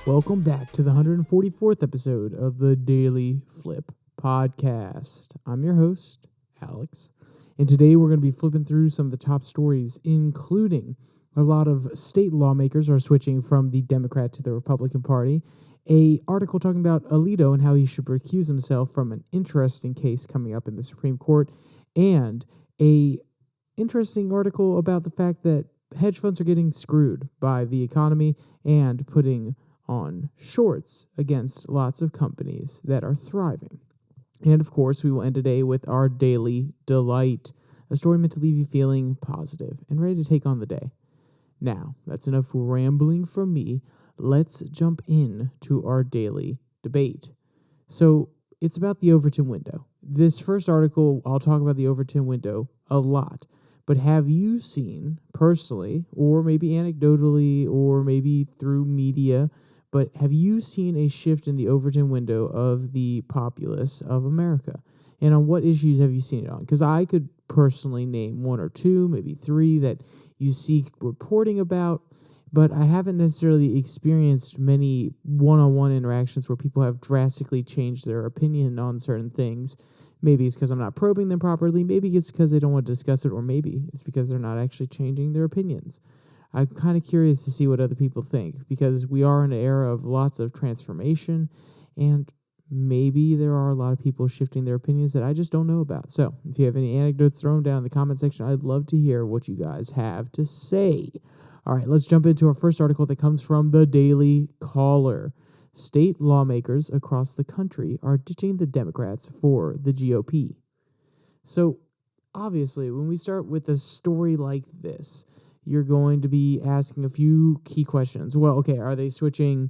Welcome back to the 144th episode of the Daily Flip podcast. I'm your host, Alex, and today we're going to be flipping through some of the top stories, including a lot of state lawmakers are switching from the Democrat to the Republican Party, an article talking about Alito and how he should recuse himself from an interesting case coming up in the Supreme Court, and a interesting article about the fact that hedge funds are getting screwed by the economy and putting on shorts against lots of companies that are thriving. And of course, we will end today with our Daily Delight, a story meant to leave you feeling positive and ready to take on the day. Now, that's enough rambling from me. Let's jump in to our daily debate. So, it's about the Overton window. This first article, I'll talk about the Overton window a lot. But have you seen personally, or maybe anecdotally, or maybe through media, but have you seen a shift in the Overton window of the populace of America? And on what issues have you seen it on? Because I could personally name one or two, maybe three that you seek reporting about, but I haven't necessarily experienced many one-on-one interactions where people have drastically changed their opinion on certain things. Maybe it's because I'm not probing them properly, maybe it's because they don't want to discuss it, or maybe it's because they're not actually changing their opinions. I'm kind of curious to see what other people think, because we are in an era of lots of transformation, and maybe there are a lot of people shifting their opinions that I just don't know about. So if you have any anecdotes, throw them down in the comment section. I'd love to hear what you guys have to say. All right, let's jump into our first article that comes from the Daily Caller. State lawmakers across the country are ditching the Democrats for the GOP. So obviously, when we start with a story like this, you're going to be asking a few key questions. Well, okay, are they switching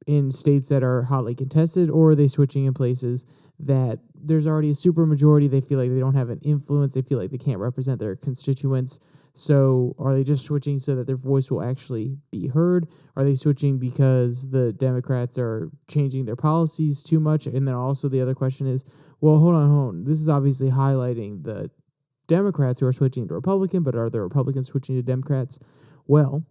in states that are hotly contested, or are they switching in places that there's already a super majority? They feel like they don't have an influence. They feel like they can't represent their constituents. So are they just switching so that their voice will actually be heard? Are they switching because the Democrats are changing their policies too much? And then also the other question is, well, hold on. This is obviously highlighting the Democrats who are switching to Republican, but are the Republicans switching to Democrats? Well,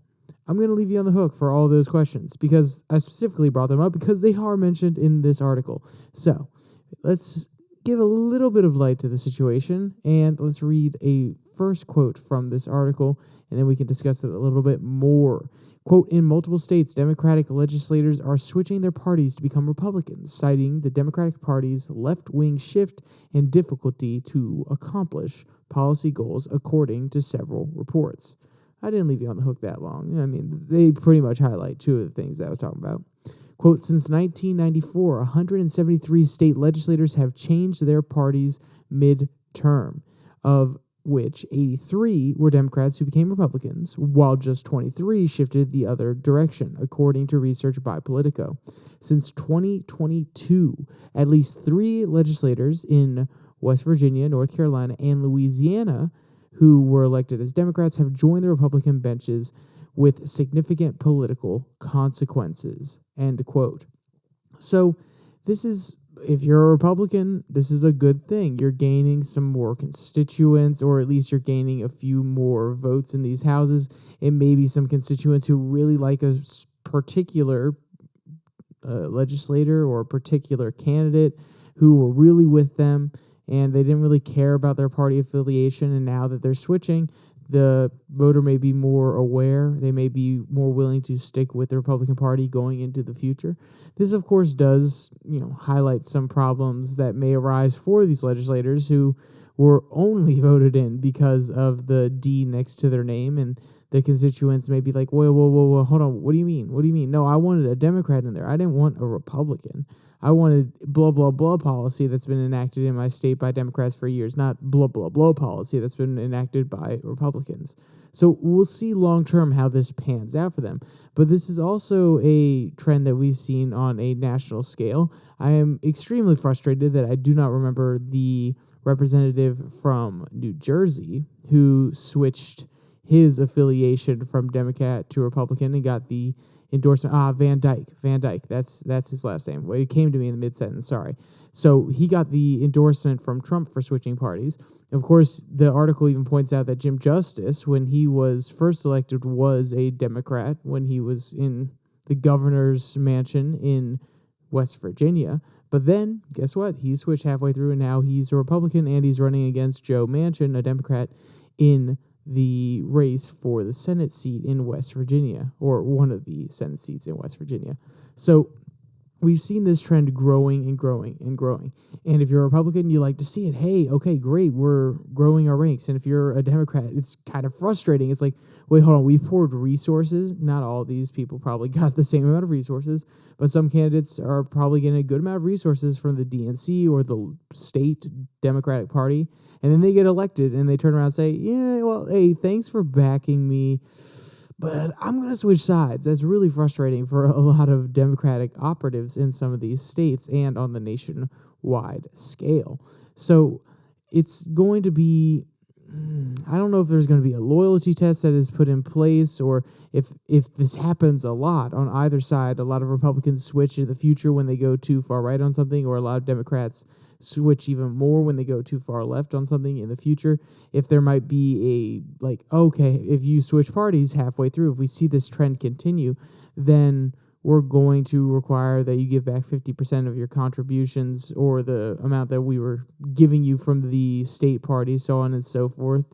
I'm going to leave you on the hook for all those questions, because I specifically brought them up because they are mentioned in this article. So let's give a little bit of light to the situation, and let's read a first quote from this article, and then we can discuss it a little bit more. Quote, in multiple states, Democratic legislators are switching their parties to become Republicans, citing the Democratic Party's left-wing shift and difficulty to accomplish policy goals, according to several reports. I didn't leave you on the hook that long. I mean, they pretty much highlight two of the things that I was talking about. Quote, since 1994, 173 state legislators have changed their parties mid-term, of which 83 were Democrats who became Republicans, while just 23 shifted the other direction, according to research by Politico. Since 2022, at least 3 legislators in West Virginia, North Carolina, and Louisiana who were elected as Democrats have joined the Republican benches with significant political consequences, end quote. So this is, if you're a Republican, this is a good thing. You're gaining some more constituents, or at least you're gaining a few more votes in these houses, and maybe some constituents who really like a particular legislator or a particular candidate who were really with them, and they didn't really care about their party affiliation, and now that they're switching, the voter may be more aware. They may be more willing to stick with the Republican Party going into the future. This, of course, does, highlight some problems that may arise for these legislators who were only voted in because of the D next to their name, and the constituents may be like, whoa, hold on, what do you mean? What do you mean? No, I wanted a Democrat in there. I didn't want a Republican. I wanted blah, blah, blah policy that's been enacted in my state by Democrats for years, not blah, blah, blah policy that's been enacted by Republicans. So we'll see long-term how this pans out for them. But this is also a trend that we've seen on a national scale. I am extremely frustrated that I do not remember the representative from New Jersey who switched his affiliation from Democrat to Republican and got the endorsement. Van Dyke. That's his last name. Well, it came to me in the mid-sentence, sorry. So he got the endorsement from Trump for switching parties. Of course, the article even points out that Jim Justice, when he was first elected, was a Democrat when he was in the governor's mansion in West Virginia. But then, guess what? He switched halfway through, and now he's a Republican, and he's running against Joe Manchin, a Democrat, in the race for the Senate seat in West Virginia, or one of the Senate seats in West Virginia. So we've seen this trend growing and growing and growing. And if you're a Republican, you like to see it. Hey, okay, great, we're growing our ranks. And if you're a Democrat, it's kind of frustrating. It's like, wait, hold on, we poured resources. Not all of these people probably got the same amount of resources, but some candidates are probably getting a good amount of resources from the DNC or the state Democratic Party. And then they get elected and they turn around and say, yeah, well, hey, thanks for backing me, but I'm going to switch sides. That's really frustrating for a lot of Democratic operatives in some of these states and on the nationwide scale. So it's going to be, I don't know if there's going to be a loyalty test that is put in place, or if this happens a lot on either side. A lot of Republicans switch in the future when they go too far right on something, or a lot of Democrats switch even more when they go too far left on something in the future. If there might be a, like, okay, if you switch parties halfway through, if we see this trend continue, then we're going to require that you give back 50% of your contributions, or the amount that we were giving you from the state party, so on and so forth.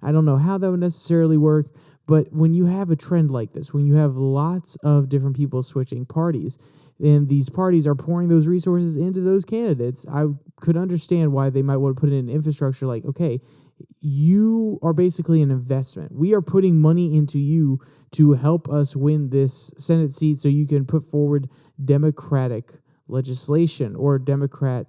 I don't know how that would necessarily work, but when you have a trend like this, when you have lots of different people switching parties, and these parties are pouring those resources into those candidates, I could understand why they might want to put in infrastructure like, okay, you are basically an investment. We are putting money into you to help us win this Senate seat so you can put forward Democratic legislation or Democrat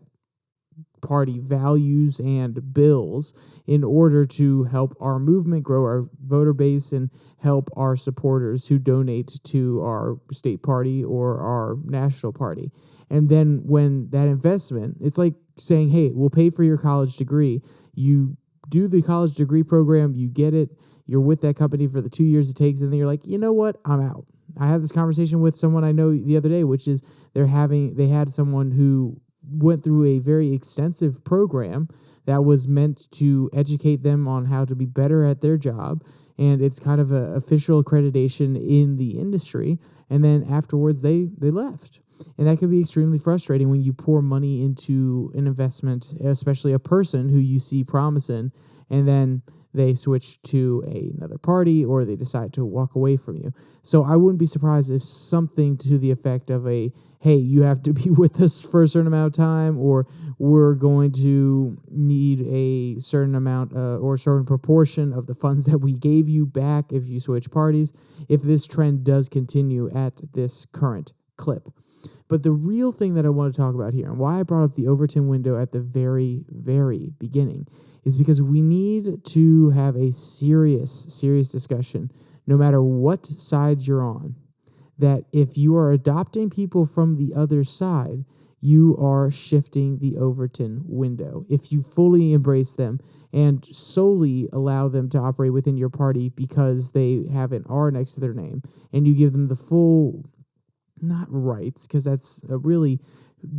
Party values and bills in order to help our movement grow our voter base and help our supporters who donate to our state party or our national party. And then when that investment, it's like saying, hey, we'll pay for your college degree. You do the college degree program, you get it, you're with that company for the 2 years it takes, and then you're like, you know what, I'm out. I had this conversation with someone I know the other day, which is they had someone who went through a very extensive program that was meant to educate them on how to be better at their job, and it's kind of an official accreditation in the industry, and then afterwards they left. And that can be extremely frustrating when you pour money into an investment, especially a person who you see promising, and then they switch to another party or they decide to walk away from you. So I wouldn't be surprised if something to the effect of hey, you have to be with us for a certain amount of time, or we're going to need a certain amount or a certain proportion of the funds that we gave you back if you switch parties, if this trend does continue at this current clip. But the real thing that I want to talk about here, and why I brought up the Overton window at the very, very beginning, is because we need to have a serious discussion, no matter what sides you're on, that if you are adopting people from the other side, you are shifting the Overton window. If you fully embrace them and solely allow them to operate within your party because they have an R next to their name, and you give them the full, not rights, because that's a really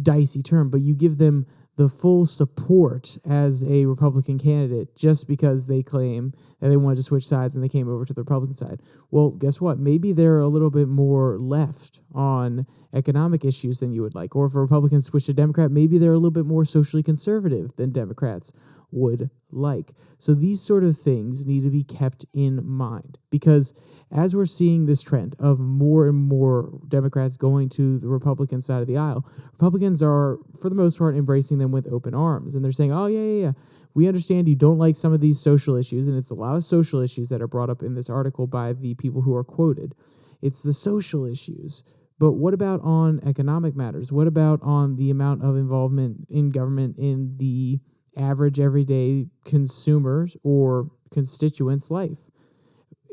dicey term, but you give them the full support as a Republican candidate just because they claim that they wanted to switch sides and they came over to the Republican side. Well, guess what? Maybe they're a little bit more left on economic issues than you would like. Or if a Republican switch to Democrat, maybe they're a little bit more socially conservative than Democrats would like. So these sort of things need to be kept in mind, because as we're seeing this trend of more and more Democrats going to the Republican side of the aisle, Republicans are, for the most part, embracing them with open arms. And they're saying, oh, yeah, we understand you don't like some of these social issues, and it's a lot of social issues that are brought up in this article by the people who are quoted. It's the social issues. But what about on economic matters? What about on the amount of involvement in government in the average everyday consumers or constituents' life?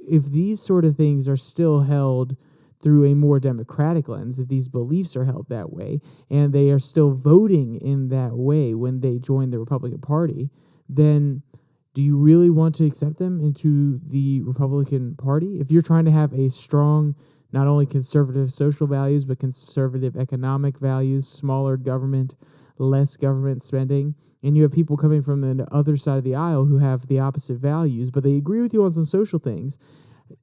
If these sort of things are still held through a more democratic lens, if these beliefs are held that way, and they are still voting in that way when they join the Republican Party, then do you really want to accept them into the Republican Party? If you're trying to have a strong, not only conservative social values, but conservative economic values, smaller government, less government spending, and you have people coming from the other side of the aisle who have the opposite values, but they agree with you on some social things,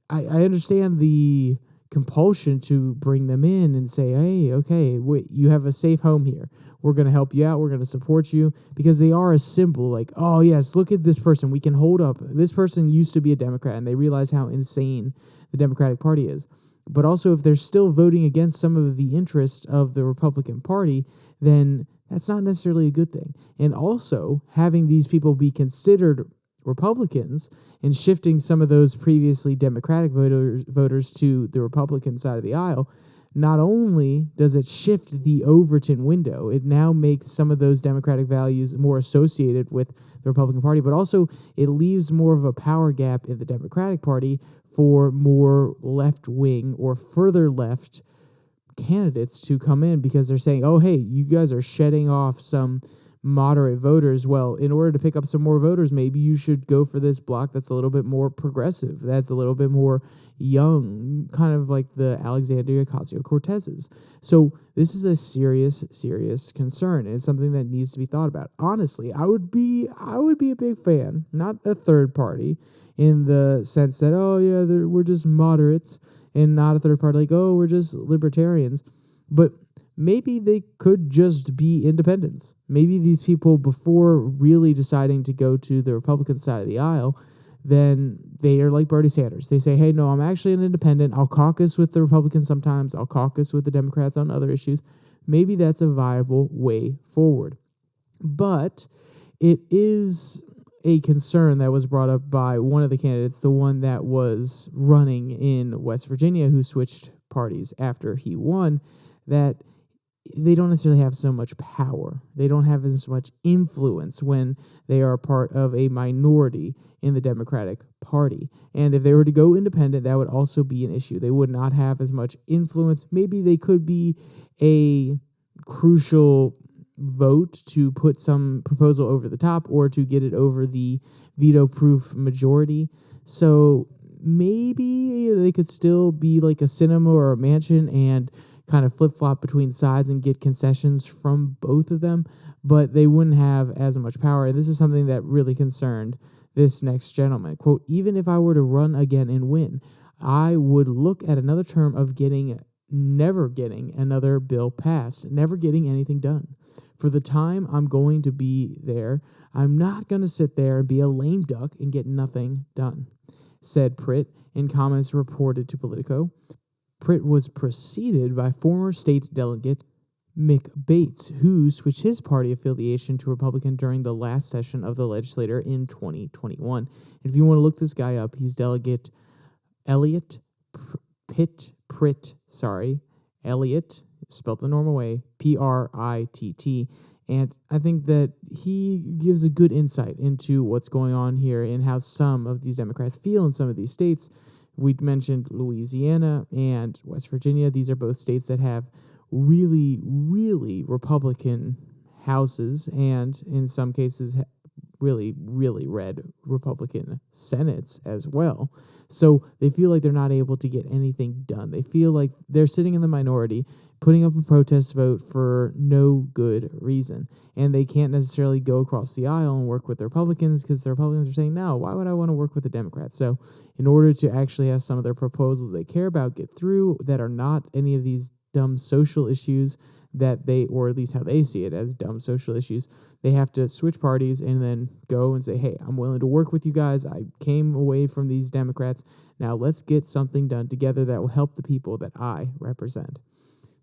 I understand the compulsion to bring them in and say, hey, okay, wait, you have a safe home here. We're going to help you out. We're going to support you, because they are a symbol like, oh, yes, look at this person. We can hold up. This person used to be a Democrat, and they realize how insane the Democratic Party is. But also, if they're still voting against some of the interests of the Republican Party, then that's not necessarily a good thing. And also, having these people be considered Republicans and shifting some of those previously Democratic voters to the Republican side of the aisle, not only does it shift the Overton window, it now makes some of those Democratic values more associated with the Republican Party, but also it leaves more of a power gap in the Democratic Party for more left-wing or further left candidates to come in, because they're saying, oh, hey, you guys are shedding off some moderate voters. Well, in order to pick up some more voters, maybe you should go for this block that's a little bit more progressive, that's a little bit more young, kind of like the Alexandria Ocasio-Cortezes. So this is a serious concern, and it's something that needs to be thought about. Honestly, I would be a big fan, not a third party, in the sense that, oh yeah, we're just moderates, and not a third party like, oh, we're just libertarians, but maybe they could just be independents. Maybe these people, before really deciding to go to the Republican side of the aisle, then they are like Bernie Sanders. They say, hey, no, I'm actually an independent. I'll caucus with the Republicans sometimes. I'll caucus with the Democrats on other issues. Maybe that's a viable way forward. But it is a concern that was brought up by one of the candidates, the one that was running in West Virginia, who switched parties after he won, that they don't necessarily have so much power. They don't have as much influence when they are part of a minority in the Democratic Party. And if they were to go independent, that would also be an issue. They would not have as much influence. Maybe they could be a crucial vote to put some proposal over the top, or to get it over the veto-proof majority. So maybe they could still be like a cinema or a mansion and kind of flip-flop between sides and get concessions from both of them, but they wouldn't have as much power. And this is something that really concerned this next gentleman. Quote, even if I were to run again and win, I would look at another term of never getting another bill passed, never getting anything done. For the time I'm going to be there, I'm not going to sit there and be a lame duck and get nothing done, said Pritt in comments reported to Politico. Pritt was preceded by former state delegate Mick Bates, who switched his party affiliation to Republican during the last session of the legislature in 2021. And if you want to look this guy up, he's Delegate Elliot Pritt, spelled the normal way, Pritt. And I think that he gives a good insight into what's going on here and how some of these Democrats feel in some of these states. We mentioned Louisiana and West Virginia. These are both states that have really, really Republican houses, and in some cases, really, really red Republican senates as well. So they feel like they're not able to get anything done. They feel like they're sitting in the minority, putting up a protest vote for no good reason. And they can't necessarily go across the aisle and work with the Republicans, because the Republicans are saying, no, why would I want to work with the Democrats? So in order to actually have some of their proposals they care about get through, that are not any of these dumb social issues that they, or at least how they see it as dumb social issues, they have to switch parties and then go and say, hey, I'm willing to work with you guys. I came away from these Democrats. Now let's get something done together that will help the people that I represent.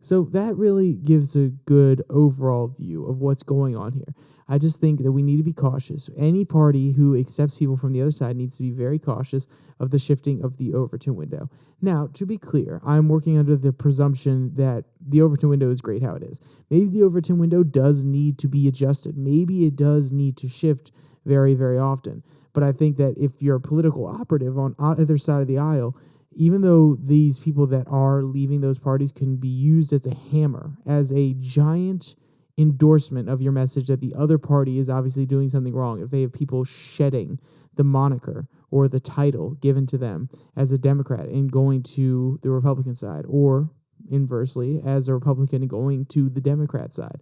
So that really gives a good overall view of what's going on here. I just think that we need to be cautious. Any party who accepts people from the other side needs to be very cautious of the shifting of the Overton window. Now, to be clear, I'm working under the presumption that the Overton window is great how it is. Maybe the Overton window does need to be adjusted. Maybe it does need to shift very, very often. But I think that if you're a political operative on either side of the aisle, even though these people that are leaving those parties can be used as a hammer, as a giant endorsement of your message that the other party is obviously doing something wrong, if they have people shedding the moniker or the title given to them as a Democrat and going to the Republican side, or inversely, as a Republican and going to the Democrat side,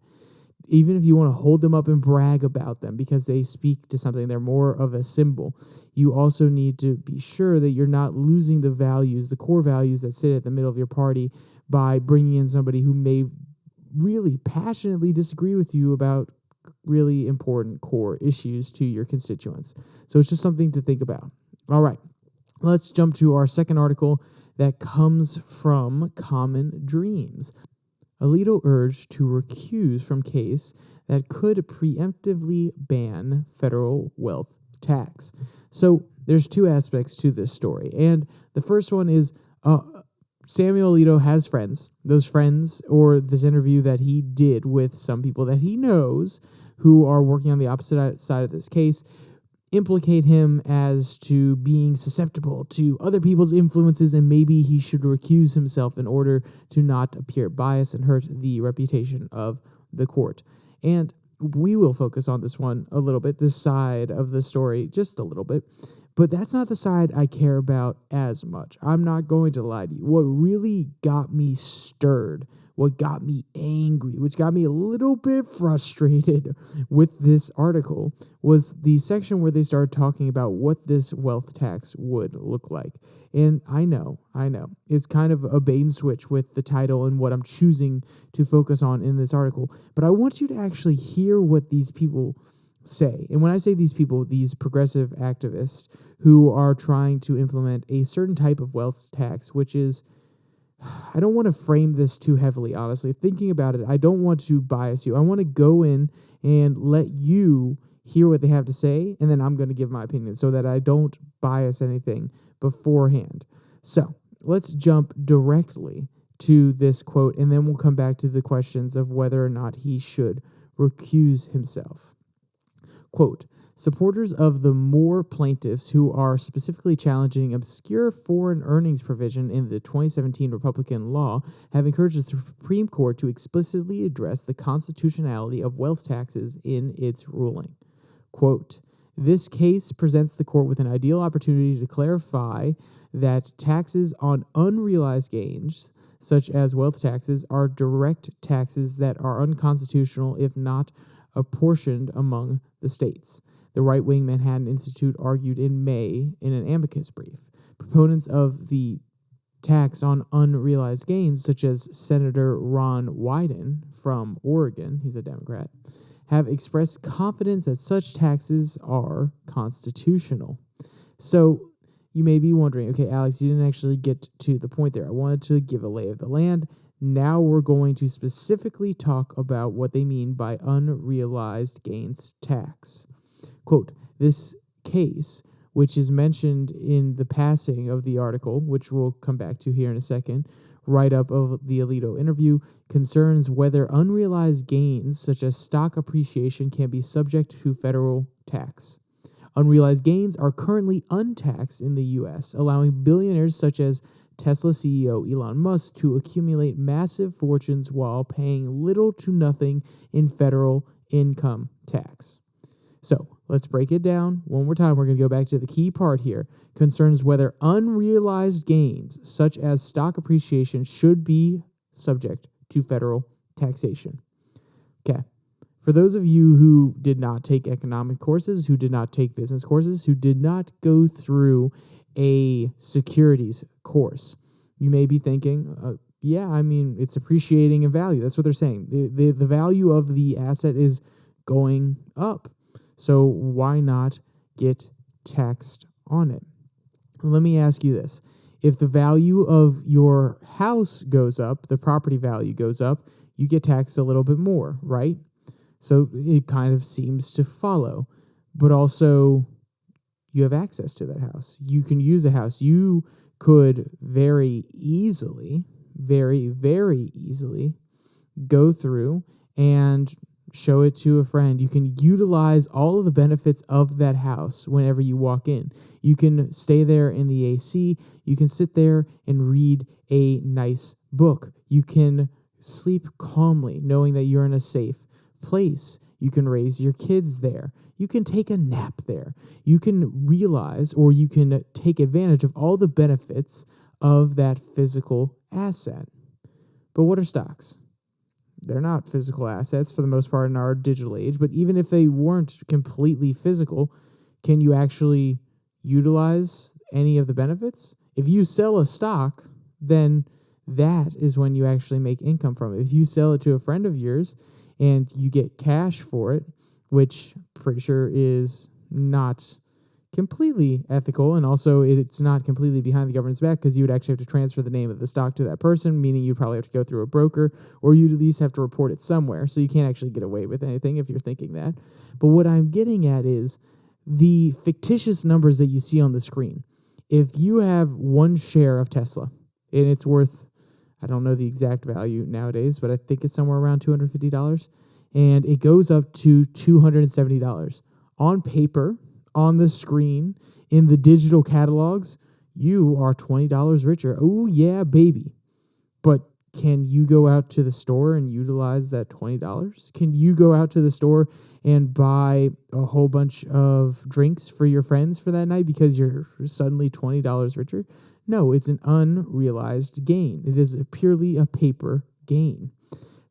even if you want to hold them up and brag about them because they speak to something, they're more of a symbol, you also need to be sure that you're not losing the values, the core values that sit at the middle of your party by bringing in somebody who may really passionately disagree with you about really important core issues to your constituents. So it's just something to think about. All right, let's jump to our second article that comes from Common Dreams. Alito urged to recuse from case that could preemptively ban federal wealth tax. So there's two aspects to this story. And the first one is Samuel Alito has friends. Those friends, or this interview that he did with some people that he knows who are working on the opposite side of this case, implicate him as to being susceptible to other people's influences, and maybe he should recuse himself in order to not appear biased and hurt the reputation of the court. And we will focus on this one a little bit, this side of the story just a little bit, but that's not the side I care about as much. I'm not going to lie to you. What really got me stirred, what got me angry, which got me a little bit frustrated with this article, was the section where they started talking about what this wealth tax would look like. And I know, it's kind of a bait and switch with the title and what I'm choosing to focus on in this article, but I want you to actually hear what these people say. And when I say these people, these progressive activists who are trying to implement a certain type of wealth tax, which is, I don't want to frame this too heavily, honestly. Thinking about it, I don't want to bias you. I want to go in and let you hear what they have to say, and then I'm going to give my opinion so that I don't bias anything beforehand. So let's jump directly to this quote, and then we'll come back to the questions of whether or not he should recuse himself. Quote, supporters of the Moore plaintiffs who are specifically challenging obscure foreign earnings provision in the 2017 Republican law have encouraged the Supreme Court to explicitly address the constitutionality of wealth taxes in its ruling. Quote, this case presents the court with an ideal opportunity to clarify that taxes on unrealized gains, such as wealth taxes, are direct taxes that are unconstitutional if not apportioned among the states. The right-wing Manhattan Institute argued in May in an amicus brief. Proponents of the tax on unrealized gains, such as Senator Ron Wyden from Oregon, he's a Democrat, have expressed confidence that such taxes are constitutional. So you may be wondering, okay, Alex, you didn't actually get to the point there. I wanted to give a lay of the land. Now we're going to specifically talk about what they mean by unrealized gains tax. Quote, this case, which is mentioned in the passing of the article, which we'll come back to here in a second, write-up of the Alito interview, concerns whether unrealized gains, such as stock appreciation, can be subject to federal tax. Unrealized gains are currently untaxed in the U.S., allowing billionaires such as Tesla CEO Elon Musk to accumulate massive fortunes while paying little to nothing in federal income tax. So let's break it down one more time. We're going to go back to the key part here. Concerns whether unrealized gains, such as stock appreciation, should be subject to federal taxation. Okay. For those of you who did not take economic courses, who did not take business courses, who did not go through a securities course, you may be thinking, yeah, I mean, it's appreciating in value. That's what they're saying. The value of the asset is going up. So why not get taxed on it? Let me ask you this. If the value of your house goes up, the property value goes up, you get taxed a little bit more, right? So it kind of seems to follow. But also, you have access to that house. You can use the house. You could very easily, very, very easily go through and show it to a friend. You can utilize all of the benefits of that house whenever you walk in. You can stay there in the AC. You can sit there and read a nice book. You can sleep calmly knowing that you're in a safe place. You can raise your kids there. You can take a nap there. You can realize, or you can take advantage of all the benefits of that physical asset. But what are stocks? they're not physical assets for the most part in our digital age, but even if they weren't completely physical, can you actually utilize any of the benefits? If you sell a stock, then that is when you actually make income from it. If you sell it to a friend of yours and you get cash for it, which I'm pretty sure is not completely ethical, and also it's not completely behind the government's back, because you would actually have to transfer the name of the stock to that person, meaning you'd probably have to go through a broker, or you'd at least have to report it somewhere, so you can't actually get away with anything if you're thinking that. But what I'm getting at is the fictitious numbers that you see on the screen. If you have one share of Tesla, and it's worth, I don't know the exact value nowadays, but I think it's somewhere around $250, and it goes up to $270. On paper, on the screen, in the digital catalogs, you are $20 richer. Oh, yeah, baby. But can you go out to the store and utilize that $20? Can you go out to the store and buy a whole bunch of drinks for your friends for that night because you're suddenly $20 richer? No, it's an unrealized gain. It is purely a paper gain.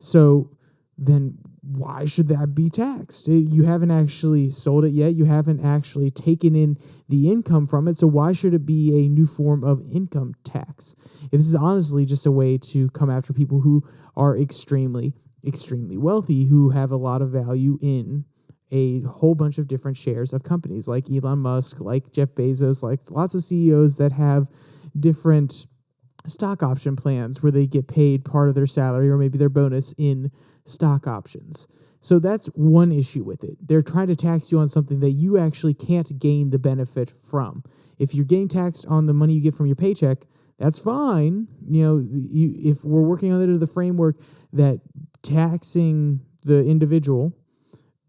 So then why should that be taxed? You haven't actually sold it yet. You haven't actually taken in the income from it. So why should it be a new form of income tax? If this is honestly just a way to come after people who are extremely, extremely wealthy, who have a lot of value in a whole bunch of different shares of companies like Elon Musk, like Jeff Bezos, like lots of CEOs that have different stock option plans where they get paid part of their salary or maybe their bonus in stock options. So that's one issue with it. They're trying to tax you on something that you actually can't gain the benefit from. If you're getting taxed on the money you get from your paycheck, that's fine. If we're working under the framework that taxing the individual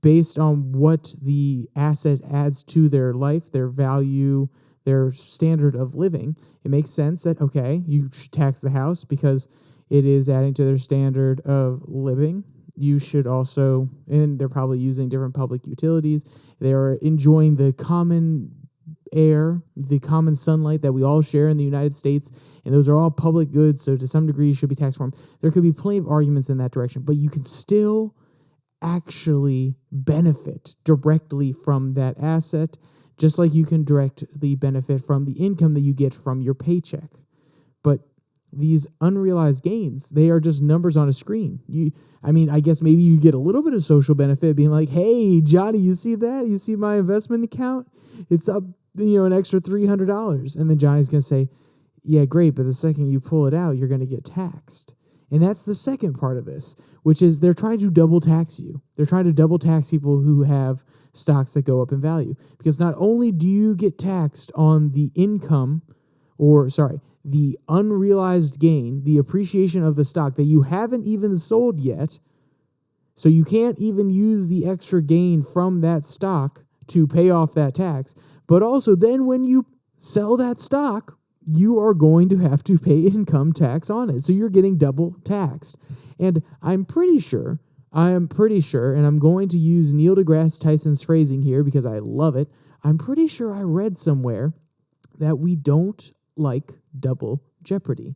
based on what the asset adds to their life, their value, their standard of living, it makes sense that, okay, you should tax the house because it is adding to their standard of living. You should also, and they're probably using different public utilities. They are enjoying the common air, the common sunlight that we all share in the United States, and those are all public goods, so to some degree you should be taxed for them. There could be plenty of arguments in that direction, but you can still actually benefit directly from that asset, just like you can directly benefit from the income that you get from your paycheck. But these unrealized gains, they are just numbers on a screen. I guess maybe you get a little bit of social benefit being like, hey, Johnny, you see that? You see my investment account? It's up, an extra $300. And then Johnny's going to say, yeah, great, but the second you pull it out, you're going to get taxed. And that's the second part of this, which is they're trying to double tax you. They're trying to double tax people who have stocks that go up in value. Because not only do you get taxed on the the unrealized gain, the appreciation of the stock that you haven't even sold yet, so you can't even use the extra gain from that stock to pay off that tax, but also then when you sell that stock, you are going to have to pay income tax on it. So you're getting double taxed. And I'm pretty sure, and I'm going to use Neil deGrasse Tyson's phrasing here because I love it. I'm pretty sure I read somewhere that we don't like double jeopardy.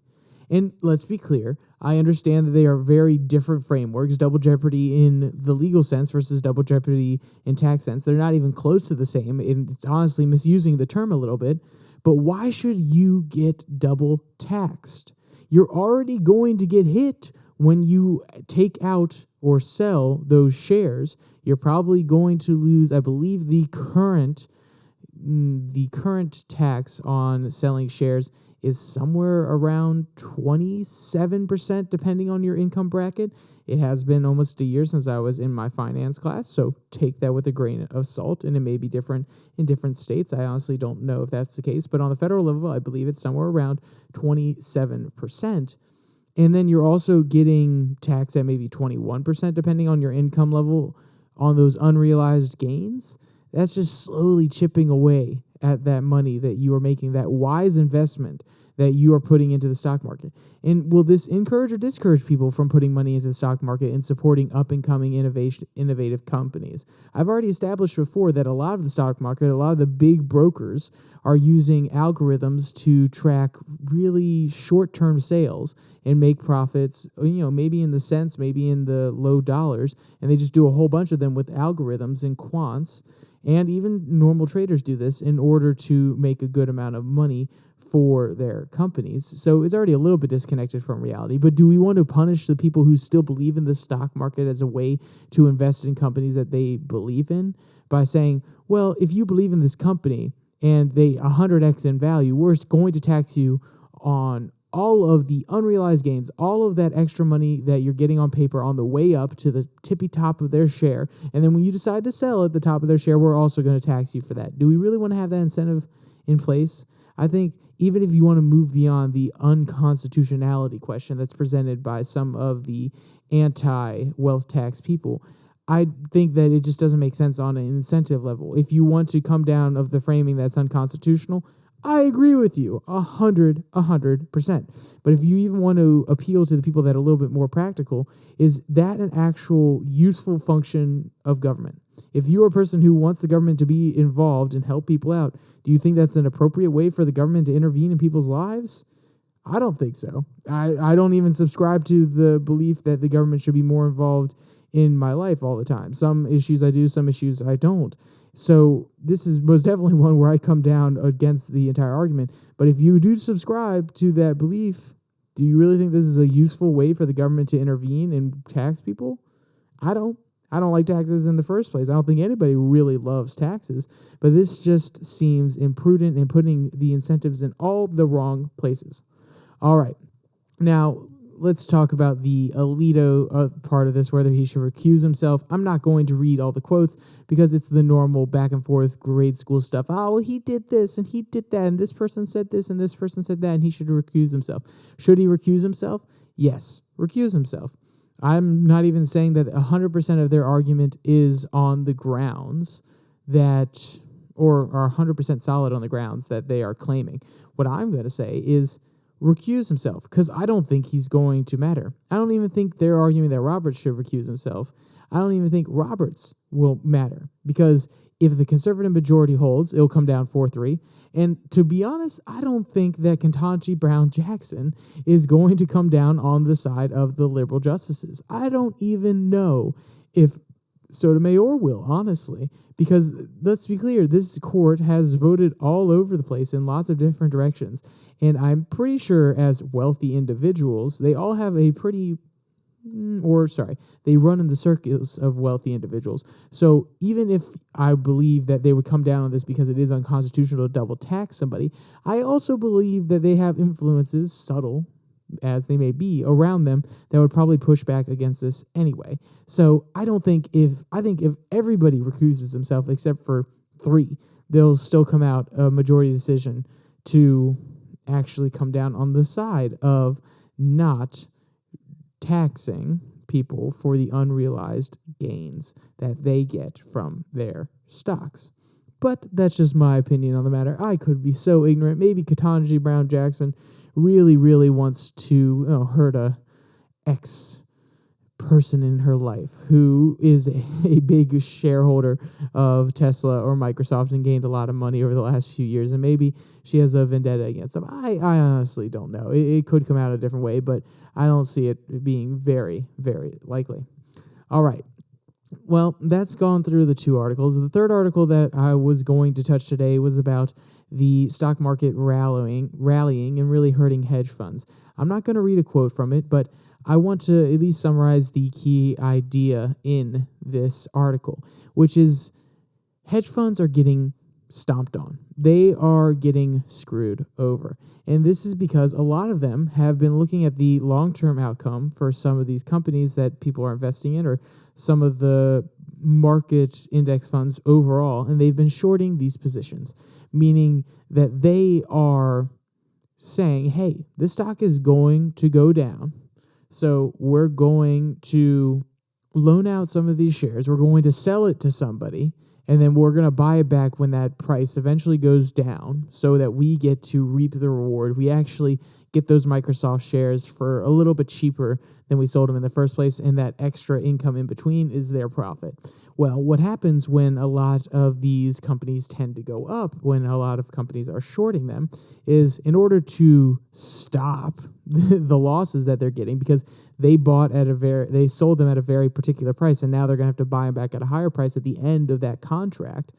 And let's be clear, I understand that they are very different frameworks. Double jeopardy in the legal sense versus double jeopardy in tax sense. They're not even close to the same. And it's honestly misusing the term a little bit. But why should you get double taxed? You're already going to get hit when you take out or sell those shares. You're probably going to lose, I believe, the current tax on selling shares is somewhere around 27%, depending on your income bracket. It has been almost a year since I was in my finance class, so take that with a grain of salt, and it may be different in different states. I honestly don't know if that's the case, but on the federal level, I believe it's somewhere around 27%. And then you're also getting taxed at maybe 21%, depending on your income level, on those unrealized gains. That's just slowly chipping away at that money that you are making, that wise investment that you are putting into the stock market? And will this encourage or discourage people from putting money into the stock market and supporting up-and-coming innovative companies? I've already established before that a lot of the stock market, a lot of the big brokers are using algorithms to track really short-term sales and make profits, maybe in the cents, maybe in the low dollars, and they just do a whole bunch of them with algorithms and quants, and even normal traders do this in order to make a good amount of money for their companies. So it's already a little bit disconnected from reality. But do we want to punish the people who still believe in the stock market as a way to invest in companies that they believe in by saying, well, if you believe in this company and they 100x in value, we're going to tax you on all of the unrealized gains, all of that extra money that you're getting on paper on the way up to the tippy top of their share. And then when you decide to sell at the top of their share, we're also going to tax you for that. Do we really want to have that incentive in place? I think even if you want to move beyond the unconstitutionality question that's presented by some of the anti-wealth tax people, I think that it just doesn't make sense on an incentive level. If you want to come down of the framing that's unconstitutional, I agree with you 100%. But if you even want to appeal to the people that are a little bit more practical, is that an actual useful function of government? If you're a person who wants the government to be involved and help people out, do you think that's an appropriate way for the government to intervene in people's lives? I don't think so. I don't even subscribe to the belief that the government should be more involved in my life all the time. Some issues I do, some issues I don't. So this is most definitely one where I come down against the entire argument. But if you do subscribe to that belief, do you really think this is a useful way for the government to intervene and tax people? I don't like taxes in the first place. I don't think anybody really loves taxes, but this just seems imprudent and putting the incentives in all the wrong places. All right. Now, let's talk about the Alito part of this, whether he should recuse himself. I'm not going to read all the quotes because it's the normal back and forth grade school stuff. Oh, well, he did this and he did that, and this person said this and this person said that, and he should recuse himself. Should he recuse himself? Yes, recuse himself. I'm not even saying that 100% of their argument is on the grounds that, or are 100% solid on the grounds that they are claiming. What I'm going to say is recuse himself, because I don't think he's going to matter. I don't even think they're arguing that Roberts should recuse himself. I don't even think Roberts will matter, because if the conservative majority holds, it'll come down 4-3. And to be honest, I don't think that Ketanji Brown Jackson is going to come down on the side of the liberal justices. I don't even know if Sotomayor will, honestly, because let's be clear, this court has voted all over the place in lots of different directions. And I'm pretty sure as wealthy individuals, they all have a they run in the circles of wealthy individuals. So even if I believe that they would come down on this because it is unconstitutional to double tax somebody, I also believe that they have influences, subtle as they may be, around them that would probably push back against this anyway. So I think if everybody recuses himself except for 3, they'll still come out a majority decision to actually come down on the side of not taxing people for the unrealized gains that they get from their stocks. But that's just my opinion on the matter. I could be so ignorant. Maybe Ketanji Brown Jackson really, really wants to hurt a ex-person in her life who is a big shareholder of Tesla or Microsoft and gained a lot of money over the last few years, and maybe she has a vendetta against them. I honestly don't know. It could come out a different way, but I don't see it being very, very likely. All right. Well, that's gone through the 2 articles. The third article that I was going to touch today was about the stock market rallying and really hurting hedge funds. I'm not going to read a quote from it, but I want to at least summarize the key idea in this article, which is hedge funds are getting stomped on. They are getting screwed over. And this is because a lot of them have been looking at the long-term outcome for some of these companies that people are investing in, or some of the market index funds overall, and they've been shorting these positions, meaning that they are saying, hey, this stock is going to go down, so we're going to loan out some of these shares, we're going to sell it to somebody, and then we're going to buy it back when that price eventually goes down so that we get to reap the reward. We actually get those Microsoft shares for a little bit cheaper than we sold them in the first place, and that extra income in between is their profit. Well, what happens when a lot of these companies tend to go up, when a lot of companies are shorting them, is in order to stop the losses that they're getting, because they sold them at a very particular price, and now they're going to have to buy them back at a higher price at the end of that contract.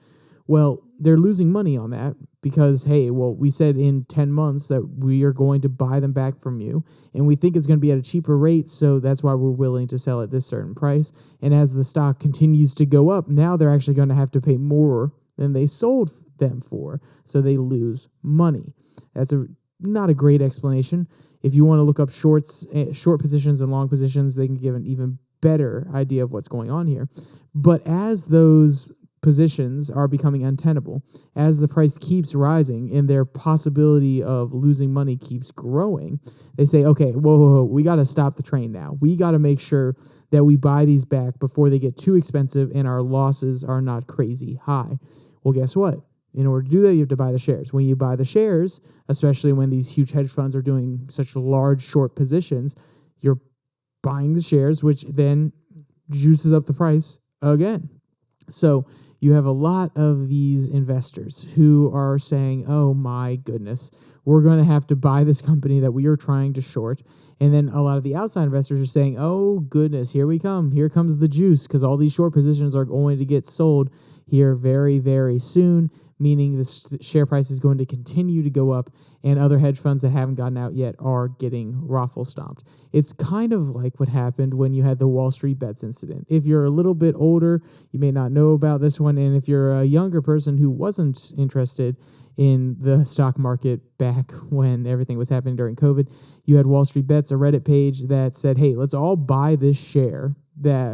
Well, they're losing money on that because, hey, well, we said in 10 months that we are going to buy them back from you, and we think it's going to be at a cheaper rate, so that's why we're willing to sell at this certain price. And as the stock continues to go up, now they're actually going to have to pay more than they sold them for, so they lose money. That's not a great explanation. If you want to look up short positions and long positions, they can give an even better idea of what's going on here. But as those positions are becoming untenable, as the price keeps rising and their possibility of losing money keeps growing, they say, okay, whoa, we got to stop the train now. We got to make sure that we buy these back before they get too expensive and our losses are not crazy high. Well, guess what? In order to do that, you have to buy the shares. When you buy the shares, especially when these huge hedge funds are doing such large short positions, you're buying the shares, which then juices up the price again. So you have a lot of these investors who are saying, oh my goodness, we're going to have to buy this company that we are trying to short. And then a lot of the outside investors are saying, oh goodness, here we come. Here comes the juice, because all these short positions are going to get sold here very, very soon, meaning the share price is going to continue to go up, and other hedge funds that haven't gotten out yet are getting raffle stomped. It's kind of like what happened when you had the Wall Street Bets incident. If you're a little bit older, you may not know about this one, and if you're a younger person who wasn't interested in the stock market back when everything was happening during COVID, you had Wall Street Bets, a Reddit page that said, hey, let's all buy this share,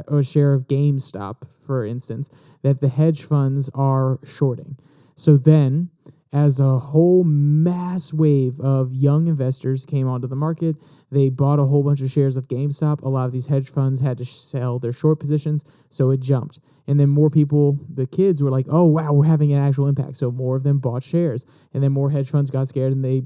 or share of GameStop, for instance, that the hedge funds are shorting. So then, as a whole mass wave of young investors came onto the market, they bought a whole bunch of shares of GameStop. A lot of these hedge funds had to sell their short positions, so it jumped. And then more people, the kids, were like, oh, wow, we're having an actual impact. So more of them bought shares. And then more hedge funds got scared and they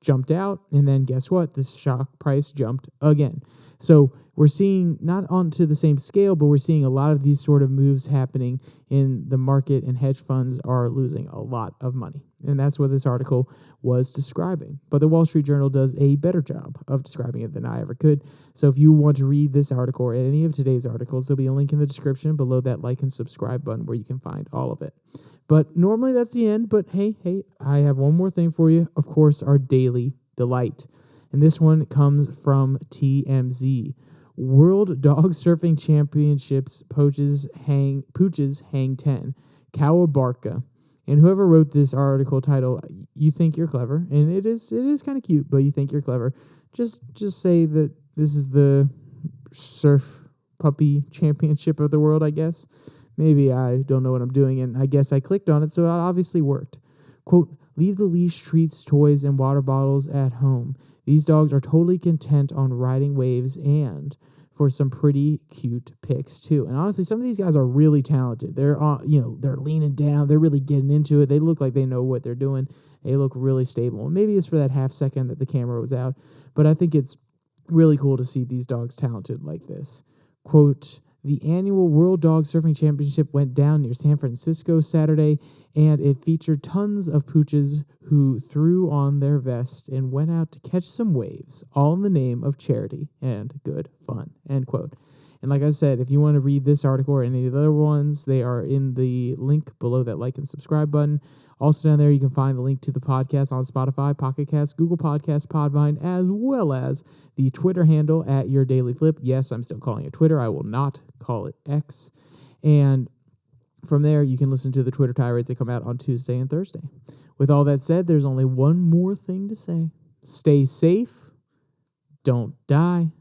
jumped out. And then guess what? The stock price jumped again. So we're seeing, not onto the same scale, but we're seeing a lot of these sort of moves happening in the market, and hedge funds are losing a lot of money. And that's what this article was describing. But the Wall Street Journal does a better job of describing it than I ever could. So if you want to read this article or any of today's articles, there'll be a link in the description below that like and subscribe button where you can find all of it. But normally that's the end. But hey, I have one more thing for you. Of course, our daily delight. And this one comes from TMZ. World Dog Surfing Championships pooches hang 10. Cowabunga. And whoever wrote this article title, you think you're clever, and it is kind of cute, but you think you're clever. Just say that this is the surf puppy championship of the world, I guess. Maybe I don't know what I'm doing, and I guess I clicked on it, so it obviously worked. Quote, leave the leash, treats, toys, and water bottles at home. These dogs are totally content on riding waves and for some pretty cute pics too. And honestly, some of these guys are really talented. They're they're leaning down. They're really getting into it. They look like they know what they're doing. They look really stable. And maybe it's for that half second that the camera was out, but I think it's really cool to see these dogs talented like this. Quote, the annual World Dog Surfing Championship went down near San Francisco Saturday, and it featured tons of pooches who threw on their vests and went out to catch some waves, all in the name of charity and good fun, end quote. And like I said, if you want to read this article or any of the other ones, they are in the link below that like and subscribe button. Also down there, you can find the link to the podcast on Spotify, Pocket Casts, Google Podcasts, Podvine, as well as the Twitter handle at Your Daily Flip. Yes, I'm still calling it Twitter. I will not call it X. And from there, you can listen to the Twitter tirades that come out on Tuesday and Thursday. With all that said, there's only one more thing to say. Stay safe. Don't die.